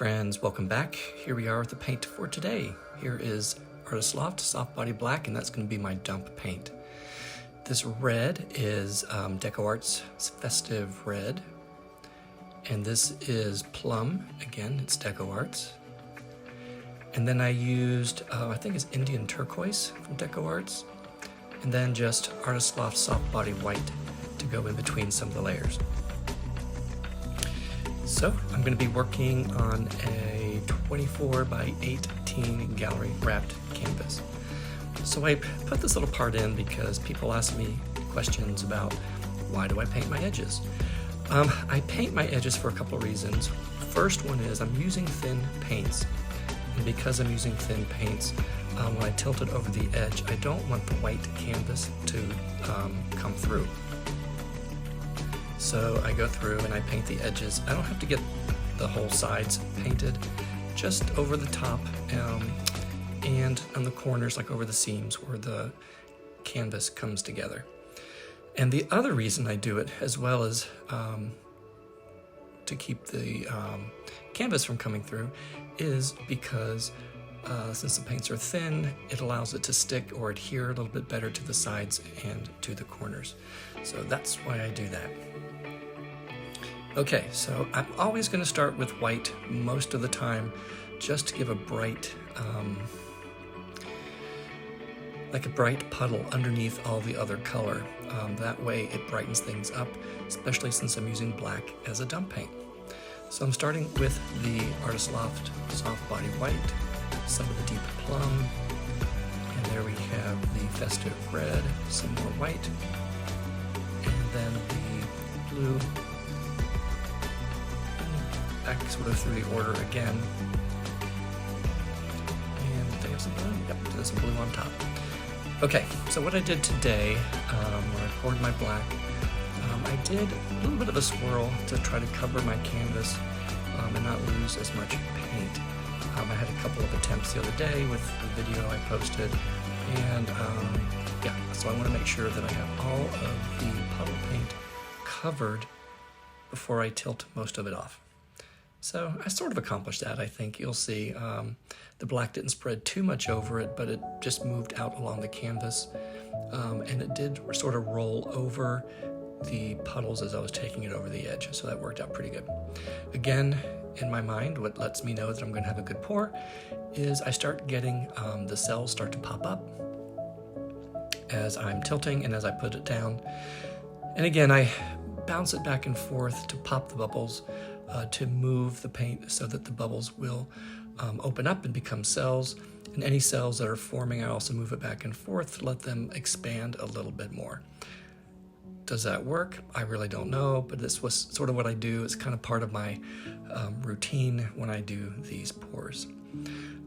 friends, welcome back. Here we are with the paint for today. Here is Artist Loft Soft Body Black, and that's going to be my dump paint. This red is DecoArt's Festive Red, and this is Plum. Again, it's DecoArt's. And then I used, I think it's Indian Turquoise from DecoArt's, and then just Artist Loft Soft Body White to go in between some of the layers. So I'm going to be working on a 24 by 18 gallery wrapped canvas. So I put this little part in because people ask me questions about why do I paint my edges. I paint my edges for a couple of reasons. First one is I'm using thin paints, and because I'm using thin paints, when I tilt it over the edge, I don't want the white canvas to come through. So I go through and I paint the edges. I don't have to get the whole sides painted, just over the top and on the corners, like over the seams where the canvas comes together. And the other reason I do it, as well as to keep the canvas from coming through, is because since the paints are thin, it allows it to stick or adhere a little bit better to the sides and to the corners. So that's why I do that. Okay, so I'm always going to start with white most of the time, just to give a bright, like a bright puddle underneath all the other color. That way it brightens things up, especially since I'm using black as a dump paint. So I'm starting with the Artist Loft Soft Body White, some of the deep plum, and there we have the Festive Red, some more white, and then the blue. Back sort of through the order again. And I have some blue? Yep, there's some blue on top. Okay, so what I did today, when I poured my black, I did a little bit of a swirl to try to cover my canvas and not lose as much paint. I had a couple of attempts the other day with the video I posted, and yeah, so I want to make sure that I have all of the puddle paint covered before I tilt most of it off. So I sort of accomplished that, I think. You'll see the black didn't spread too much over it, but it just moved out along the canvas. And it did sort of roll over the puddles as I was taking it over the edge, so that worked out pretty good. Again, in my mind, what lets me know that I'm going to have a good pour is I start getting the cells start to pop up as I'm tilting and as I put it down. And again, I bounce it back and forth to pop the bubbles, to move the paint so that the bubbles will open up and become cells. And any cells that are forming, I also move it back and forth to let them expand a little bit more. Does that work? I really don't know, but this was sort of what I do. It's kind of part of my routine when I do these pours.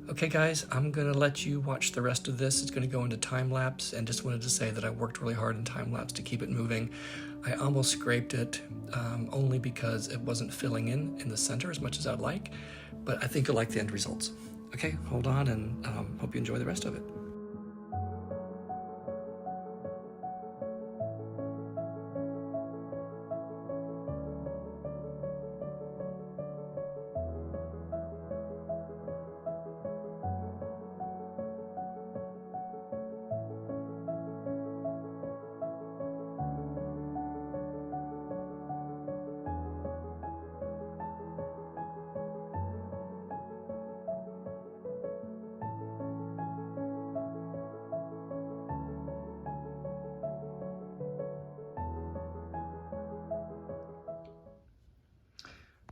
Okay guys, I'm gonna let you watch the rest of this. It's gonna go into time lapse, and just wanted to say that I worked really hard in time lapse to keep it moving. I almost scraped it only because it wasn't filling in the center as much as I'd like, but I think you'll like the end results. Okay, hold on, and hope you enjoy the rest of it.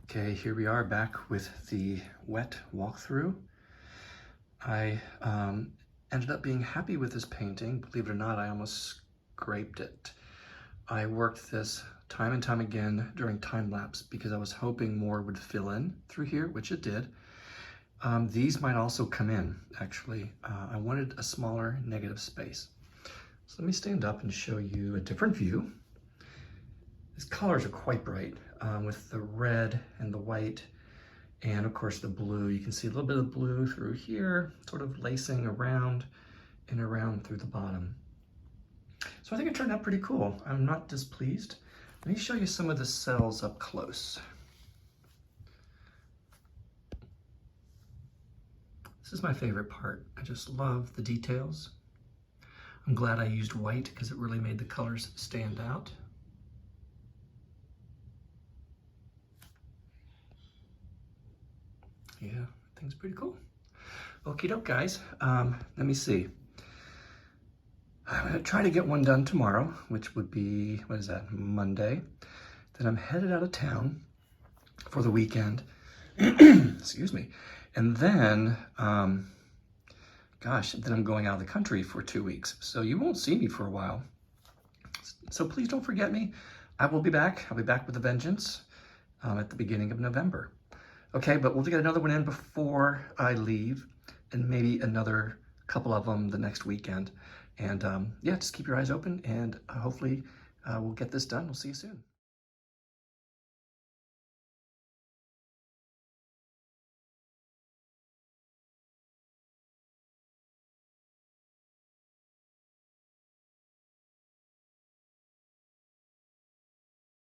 Okay, here we are back with the wet walkthrough. I ended up being happy with this painting. Believe it or not, I almost scraped it. I worked this time and time again during time lapse because I was hoping more would fill in through here, which it did. These might also come in, actually. I wanted a smaller negative space. So let me stand up and show you a different view. These colors are quite bright with the red and the white and of course the blue. You can see a little bit of blue through here, sort of lacing around and around through the bottom. So I think it turned out pretty cool. I'm not displeased. Let me show you some of the cells up close. This is my favorite part. I just love the details. I'm glad I used white because it really made the colors stand out. Yeah, I think it's pretty cool. Okie doke, guys. Let me see. I'm gonna try to get one done tomorrow, which would be, what is that, Monday. Then I'm headed out of town for the weekend. Excuse me. And then, gosh, then I'm going out of the country for 2 weeks. So you won't see me for a while. So please don't forget me. I will be back. I'll be back with a vengeance at the beginning of November. Okay, but we'll get another one in before I leave, and maybe another couple of them the next weekend. And yeah, just keep your eyes open, and hopefully we'll get this done. We'll see you soon.